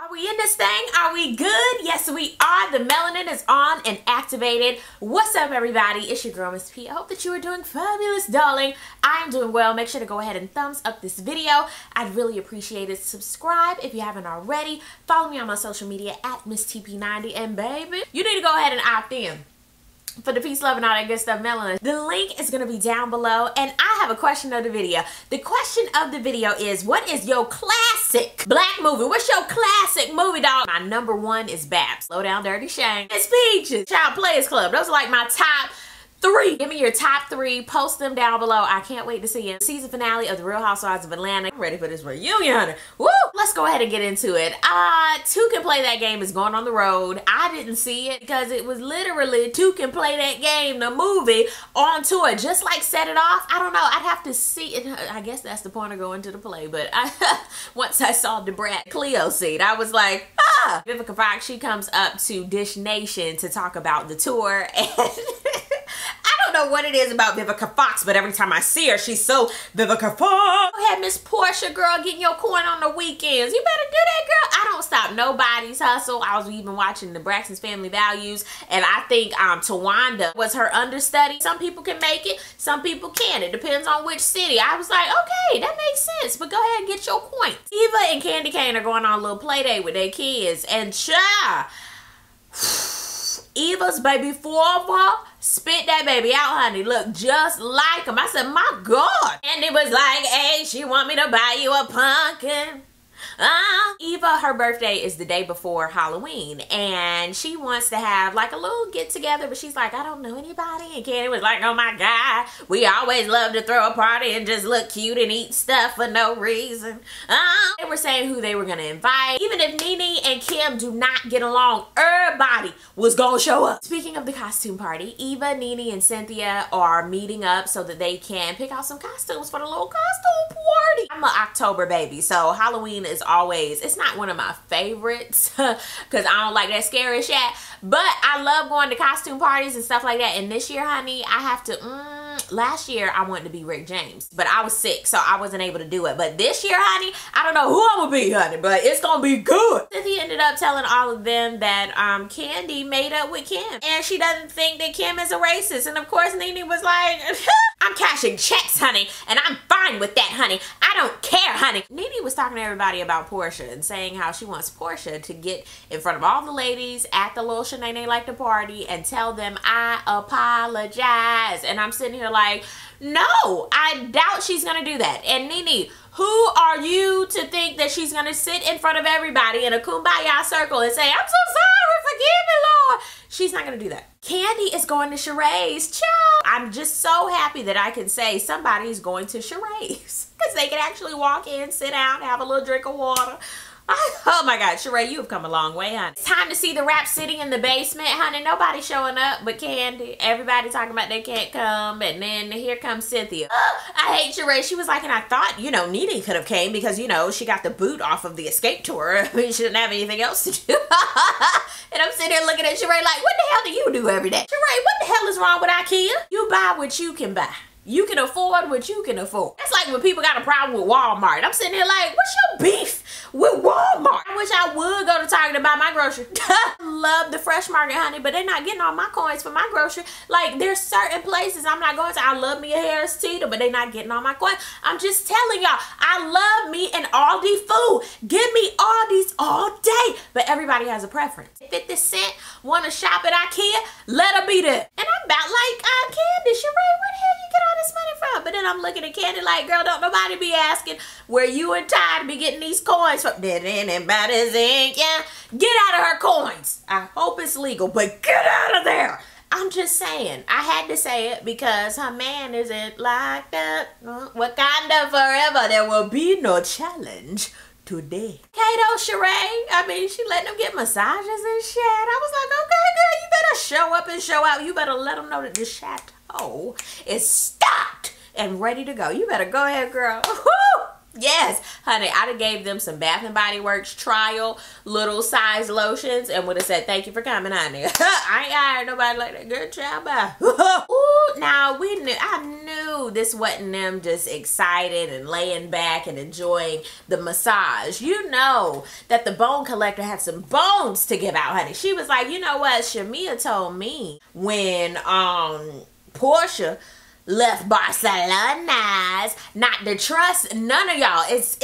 Are we in this thing? Are we good? Yes, we are. The melanin is on and activated. What's up, everybody? It's your girl, Miss P. I hope that you are doing fabulous, darling. I am doing well. Make sure to go ahead and thumbs up this video. I'd really appreciate it. Subscribe if you haven't already. Follow me on my social media at Miss TP90. And baby, you need to go ahead and opt in for the peace, love, and all that good stuff, melanin. The link is going to be down below, and I have a question of the video. The question of the video is, what is your classic black movie? What's your classic movie, dog? My number one is Babs. Slow Down Dirty Shame. It's Peaches. Child Players Club. Those are like my top 3. Give me your top 3. Post them down below. I can't wait to see it. Season finale of The Real Housewives of Atlanta. I'm ready for this reunion. Woo! Let's go ahead and get into it. Two Can Play That Game is going on the road. I didn't see it because it was literally Two Can Play That Game, the movie, on tour. Just like Set It Off. I don't know. I'd have to see it. I guess that's the point of going to the play. But once I saw the Brat Cleo scene, I was like, ah! Vivica Fox, she comes up to Dish Nation to talk about the tour. And I don't know what it is about Vivica Fox, but every time I see her, she's so Vivica Fox. Go ahead, Miss Portia, girl, getting your coin on the weekends. You better do that, girl. I don't stop nobody's hustle. I was even watching the Braxton's Family Values, and I think Tawanda was her understudy. Some people can make it, some people can't. It depends on which city. I was like, okay, that makes sense, but go ahead and get your coins. Eva and Candy Cane are going on a little play date with their kids, and Eva's baby father spit that baby out, honey. Look just like him. I said, my God. And it was like, hey, she want me to buy you a pumpkin. Eva, her birthday is the day before Halloween, and she wants to have like a little get together, but she's like, I don't know anybody. And Candy was like, oh my God, we always love to throw a party and just look cute and eat stuff for no reason. They were saying who they were gonna invite. Even if Nene and Kim do not get along, everybody was gonna show up. Speaking of the costume party, Eva, Nene, and Cynthia are meeting up so that they can pick out some costumes for the little costume party. I'm an October baby, so Halloween is always, it's not one of my favorites because I don't like that scary shit, but I love going to costume parties and stuff like that. And this year, honey, I have to, last year I wanted to be Rick James, but I was sick, so I wasn't able to do it. But this year, honey, I don't know who I'm gonna be, honey, but it's gonna be good. Cynthia ended up telling all of them that Candy made up with Kim, and she doesn't think that Kim is a racist. And of course, Nene was like, I'm cashing checks, honey, and I'm fine with that, honey. I don't care, honey. Nene was talking to everybody about Portia and saying how she wants Portia to get in front of all the ladies at the little Shanae like the party and tell them, I apologize. And I'm sitting here like, no, I doubt she's gonna do that. And Nene, who are you to think that she's gonna sit in front of everybody in a kumbaya circle and say, I'm so sorry, forgive me, Lord? She's not gonna do that. Candy is going to charades. Child, I'm just so happy that I can say somebody's going to charades because they can actually walk in, sit down, have a little drink of water. Oh my God, Sheree, you have come a long way, honey. It's time to see the Rap City in the basement, honey. Nobody showing up but Candy. Everybody talking about they can't come, and then here comes Cynthia. I hate Sheree. She was like, and I thought, you know, Nene could have came because, you know, she got the boot off of the escape tour. I mean, she didn't have anything else to do. And I'm sitting here looking at Sheree like, what the hell do you do every day? Sheree, what the hell is wrong with IKEA? You buy what you can buy. You can afford what you can afford. That's like when people got a problem with Walmart. I'm sitting here like, what's your beef with Walmart? I wish I would go to Target and buy my grocery. Love the Fresh Market, honey, but they're not getting all my coins for my grocery. Like, there's certain places I'm not going to. I love me a Harris Teeter, but they're not getting all my coins. I'm just telling y'all, I love me an Aldi food. Give me Aldi's all day. But everybody has a preference. 50 Cent want to shop at IKEA? Let her be there. And I'm about like, Candy, Sheree, where the hell you get all this money from? But then I'm looking at Candy like, girl, don't nobody be asking where you and Ty be getting these coins from. Did anybody's ink? Yeah, get out of her coins. I hope it's legal, but get out of there. I'm just saying, I had to say it because her man isn't like that. Wakanda forever, there will be no challenge today. Kato, Sheree, I mean, she letting them get massages and shit. I was like, okay, girl, you better show up and show out. You better let them know that the chateau is stocked and ready to go. You better go ahead, girl. Yes, honey, I'd have gave them some Bath and Body Works trial little size lotions and would have said, thank you for coming, honey. I ain't hired nobody like that. Good job, bye. Ooh, now I knew this wasn't them just excited and laying back and enjoying the massage. You know that the bone collector had some bones to give out, honey. She was like, you know what? Shamia told me when Portia left Barcelona's not to trust none of y'all. It's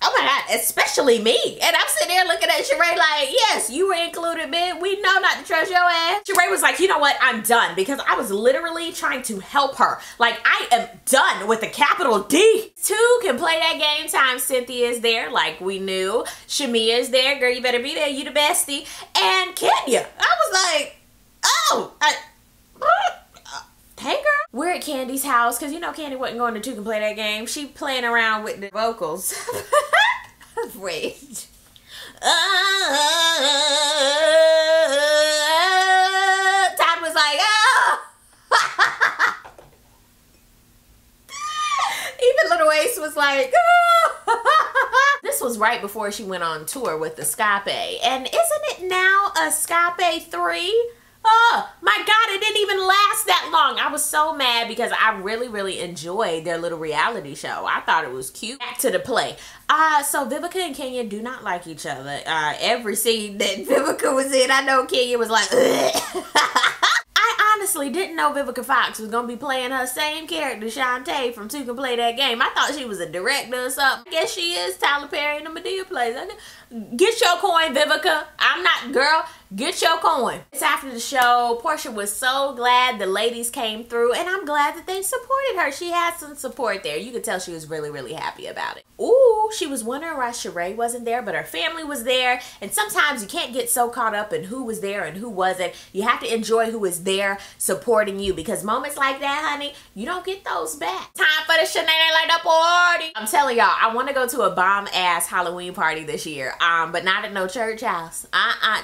oh my God, especially me. And I'm sitting there looking at Sheree like, yes, you were included, man. We know not to trust your ass. Sheree was like, you know what? I'm done, because I was literally trying to help her. Like, I am done with the capital D. Two can play that game time. Cynthia is there, like we knew. Shamia is there. Girl, you better be there. You the bestie. And Kenya. I was like, oh, hey girl, we're at Candy's house because you know Candy wasn't going to Two Can Play That Game. She playing around with the vocals. Wait. Todd was like, oh. Even Little Ace was like, oh. This was right before she went on tour with the Scape. And isn't it now a Scape 3? Oh my God, it didn't even last that long. I was so mad because I really, really enjoyed their little reality show. I thought it was cute. Back to the play. So Vivica and Kenya do not like each other. Every scene that Vivica was in, I know Kenya was like, ugh. I honestly didn't know Vivica Fox was going to be playing her same character, Shantae, from Two Can Play That Game. I thought she was a director or something. I guess she is. Tyler Perry in the Madea plays. Get your coin, Vivica. I'm not, girl. Get your coin. It's after the show. Portia was so glad the ladies came through, and I'm glad that they supported her. She had some support there. You could tell she was really, really happy about it. Ooh, she was wondering why Sheree wasn't there, but her family was there. And sometimes you can't get so caught up in who was there and who wasn't. You have to enjoy who is there supporting you, because moments like that, honey, you don't get those back. Time for the shenanigans like the party. I'm telling y'all, I want to go to a bomb-ass Halloween party this year, but not at no church house.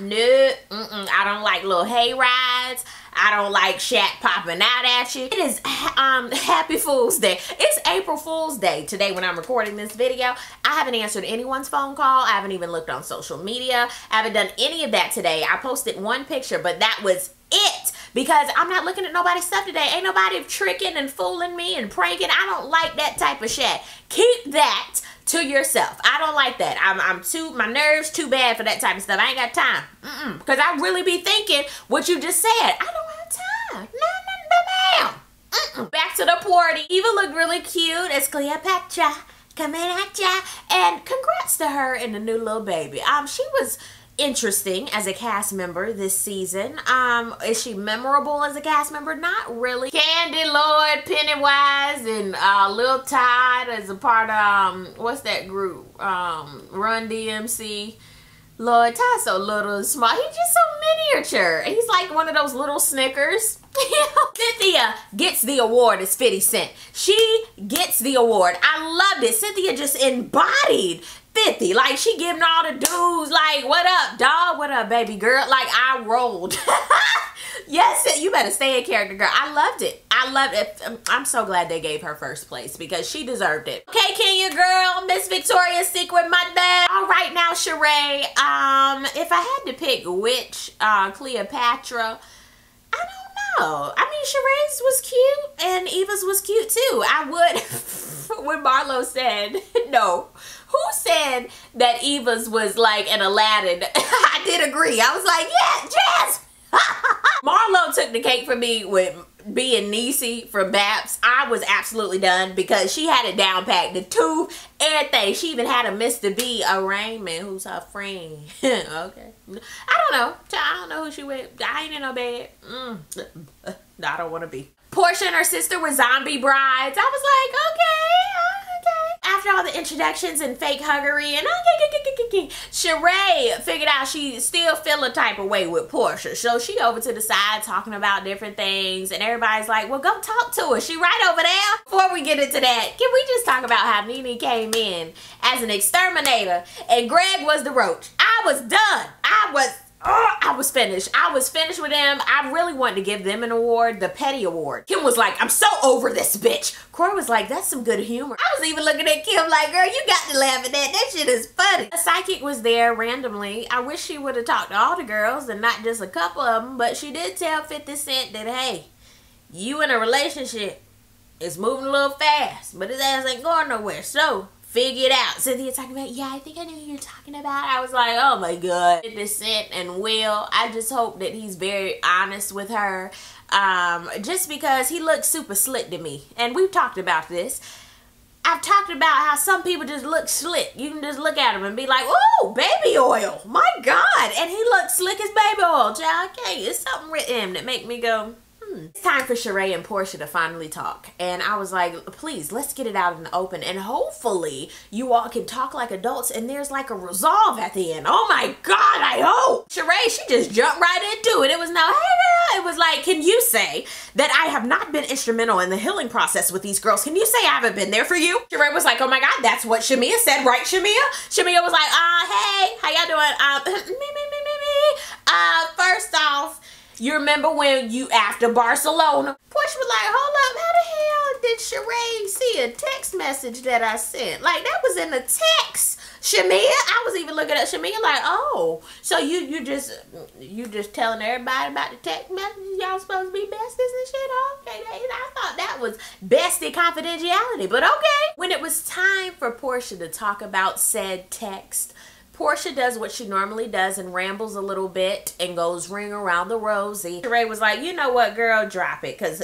No. I don't like little hay rides. I don't like Shaq popping out at you. It is Happy Fool's Day. It's April Fool's Day today when I'm recording this video. I haven't answered anyone's phone call. I haven't even looked on social media. I haven't done any of that today. I posted one picture, but that was it, because I'm not looking at nobody's stuff today. Ain't nobody tricking and fooling me and pranking. I don't like that type of shit. Keep that to yourself. I don't like that. My nerves too bad for that type of stuff. I ain't got time. Because I really be thinking what you just said. I don't have time. No, ma'am. Back to the party. Eva looked really cute as Cleopatra coming at ya. And congrats to her and the new little baby. She was interesting as a cast member this season. Is she memorable as a cast member? Not really. Candy, Lord, Pennywise, and Lil Todd as a part of what's that group? Run DMC. Lord, Todd's so little and small. He's just so miniature. He's like one of those little Snickers. Cynthia gets the award as 50 Cent. She gets the award. I loved it. Cynthia just embodied 50. Like, she giving all the dudes like, what up, dog? What up, baby girl? Like, I rolled. Yes, you better stay in character, girl. I loved it. I loved it. I'm so glad they gave her first place because she deserved it. Okay, Kenya girl, Miss Victoria's Secret Monday. All right, now, Sheree. If I had to pick which Cleopatra, I don't know. I mean, Sheree's was cute and Eva's was cute too. I would, when Marlo said, no, who said that Eva's was like an Aladdin? I did agree. I was like, yeah, Jazz. Marlo took the cake for me with being Niecy from Baps. I was absolutely done because she had it down packed. The tooth, everything. She even had a Mr. B, a Raymond, who's her friend. Okay. I don't know who she with. I ain't in no bed. I don't want to be. Portia and her sister were zombie brides. I was like, okay. After all the introductions and fake huggery and Sheree figured out she still feel a type of way with Portia. So she over to the side talking about different things and everybody's like, well, go talk to her. She right over there. Before we get into that, can we just talk about how Nene came in as an exterminator and Greg was the roach? I was done. Oh, I was finished. I was finished with them. I really wanted to give them an award, the Petty Award. Kim was like, I'm so over this bitch. Corey was like, that's some good humor. I was even looking at Kim like, girl, you got to laugh at that. That shit is funny. A psychic was there randomly. I wish she would have talked to all the girls and not just a couple of them, but she did tell 50 Cent that, hey, you in a relationship. It's moving a little fast, but his ass ain't going nowhere. So, figure it out. Cynthia talking about, yeah, I think I know who you're talking about. I was like, oh my God. 50 Cent and Will, I just hope that he's very honest with her. Just because he looks super slick to me. And we've talked about this. I've talked about how some people just look slick. You can just look at him and be like, ooh, baby oil. My God. And he looks slick as baby oil, child. Okay, it's something written him that make me go, It's time for Sheree and Portia to finally talk. And I was like, please, let's get it out in the open. And hopefully you all can talk like adults and there's like a resolve at the end. Oh my God, I hope. Sheree, she just jumped right into it. It was no, hey girl. It was like, can you say that I have not been instrumental in the healing process with these girls? Can you say I haven't been there for you? Sheree was like, oh my God, that's what Shamia said, right, Shamia? Shamia was like, hey, how y'all doing? Me. First off, you remember when you, after Barcelona, Portia was like, hold up, how the hell did Sheree see a text message that I sent? Like, that was in the text, Shamia. I was even looking at Shamia like, oh, so you just telling everybody about the text messages? Y'all supposed to be besties and shit? Okay, I thought that was bestie confidentiality, but okay. When it was time for Portia to talk about said text, Portia does what she normally does and rambles a little bit and goes ring around the rosy. Sheree was like, you know what, girl, drop it, because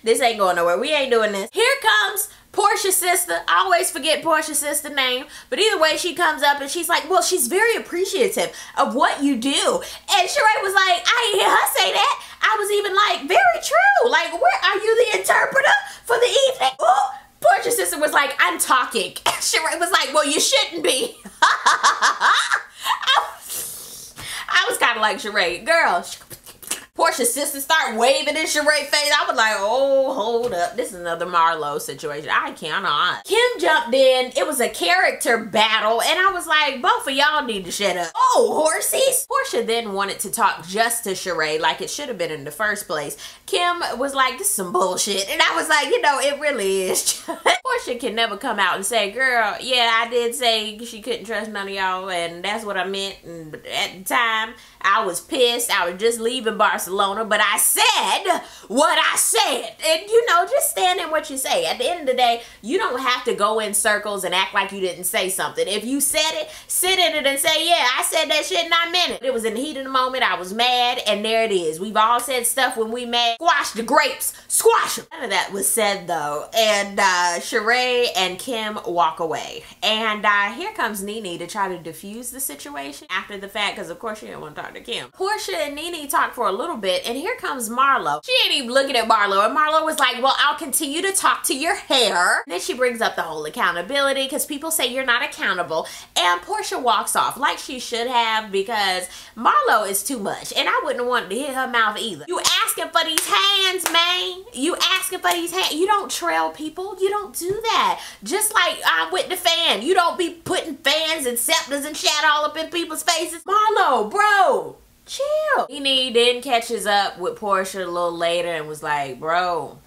this ain't going nowhere. We ain't doing this. Here comes Portia's sister. I always forget Portia's sister name, but either way, she comes up and she's like, well, she's very appreciative of what you do. And Sheree was like, I didn't hear her say that. I was even like, very true. Like, where are you the interpreter for the evening? Ooh. Portia's sister was like, I'm talking. Sheree was like, well, you shouldn't be. I was kind of like, Sheree, girl. Portia's sister start waving in Sheree's face. I was like, oh, hold up. This is another Marlo situation. I cannot. Kim jumped in. It was a character battle. And I was like, both of y'all need to shut up. Oh, horsies. Portia then wanted to talk just to Sheree like it should have been in the first place. Kim was like, this is some bullshit. And I was like, you know, it really is. Portia can never come out and say, girl, yeah, I did say she couldn't trust none of y'all. And that's what I meant. And at the time, I was pissed. I was just leaving Barcelona, but I said what I said. And, you know, just stand in what you say. At the end of the day, you don't have to go in circles and act like you didn't say something. If you said it, sit in it and say, yeah, I said that shit and I meant it. It was in the heat of the moment. I was mad, and there it is. We've all said stuff when we mad. Squash the grapes. Squash them. None of that was said, though. And Sheree and Kim walk away. And here comes Nene to try to diffuse the situation after the fact, because, of course, she didn't want to talk to Kim. Portia and Nene talked for a little bit, and here comes Marlo. She ain't even looking at Marlo, and Marlo was like, well, I'll continue to talk to your hair. And then she brings up the whole accountability, because people say you're not accountable, and Portia walks off like she should have, because Marlo is too much, and I wouldn't want to hit her mouth either. You asking for these hands, man. You asking for these hands. You don't trail people. You don't do that. Just like with the fan. You don't be putting fans and scepters and shit all up in people's faces. Marlo, bro, chill. Nene then catches up with Portia a little later and was like, bro,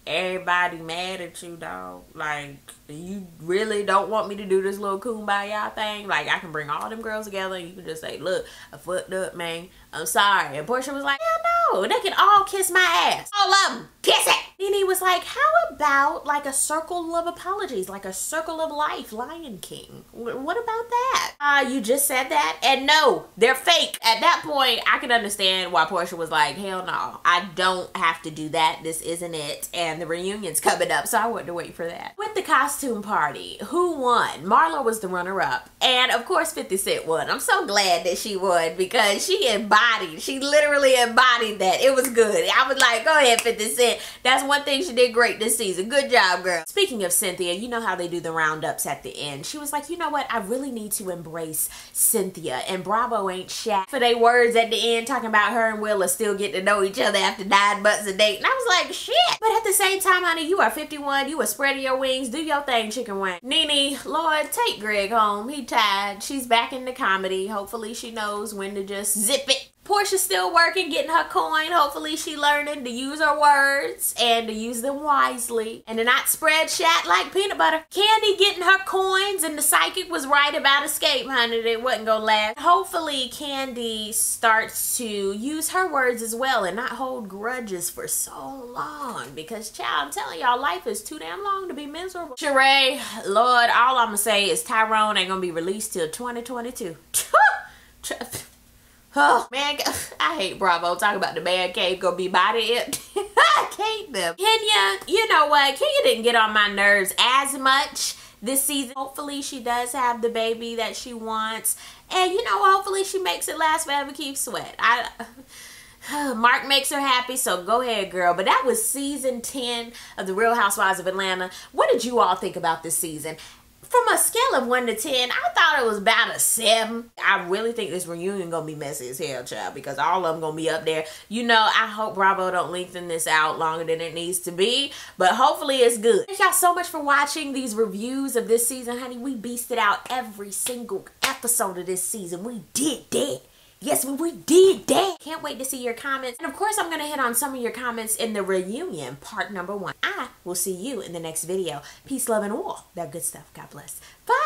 everybody mad at you, dog. Like, you really don't want me to do this little kumbaya thing? Like, I can bring all them girls together and you can just say, look, I fucked up, man. I'm sorry. And Portia was like, hell no. They can all kiss my ass. All of them. Kiss it. Nene was like, how about like a circle of apologies? Like a circle of life, Lion King. What about that? You just said that? And no, they're fake. At that point, I can understand why Portia was like, hell no. I don't have to do that. This isn't it. And the reunion's coming up, so I wanted to wait for that. With the costume party, who won? Marlo was the runner-up. And of course, 50 Cent won. I'm so glad that she won because she literally embodied that. It was good. I was like, go ahead, 50 Cent. That's one one thing she did great this season. Good job, girl. Speaking of Cynthia, you know how they do the roundups at the end. She was like, you know what? I really need to embrace Cynthia. And Bravo ain't shat for they words at the end talking about her and Will are still getting to know each other after 9 months a date. And I was like, shit. But at the same time, honey, you are 51. You are spreading your wings. Do your thing, chicken wing. Nene, Lord, take Greg home. He tired. She's back in the comedy. Hopefully she knows when to just zip it. Portia's still working, getting her coin. Hopefully she learning to use her words and to use them wisely and to not spread shat like peanut butter. Candy getting her coins, and the psychic was right about escape, honey. It wasn't gonna last. Hopefully Candy starts to use her words as well and not hold grudges for so long, because child, I'm telling y'all, life is too damn long to be miserable. Sheree, Lord, all I'm gonna say is Tyrone ain't gonna be released till 2022. Oh, man, I hate Bravo. Talk about the man cave gonna be body empty. I hate them. Kenya, you know what? Kenya didn't get on my nerves as much this season. Hopefully she does have the baby that she wants. And, you know, hopefully she makes it last forever, keep sweat. Mark makes her happy, so go ahead, girl. But that was season 10 of The Real Housewives of Atlanta. What did you all think about this season? From a scale of 1 to 10, I thought it was about a 7. I really think this reunion gonna be messy as hell, child, because all of them gonna be up there. You know, I hope Bravo don't lengthen this out longer than it needs to be, but hopefully it's good. Thank y'all so much for watching these reviews of this season, honey. We beasted out every single episode of this season. We did that. Yes, we did that. Can't wait to see your comments. And of course, I'm going to hit on some of your comments in the reunion, part number 1. I will see you in the next video. Peace, love, and war. That good stuff. God bless. Bye.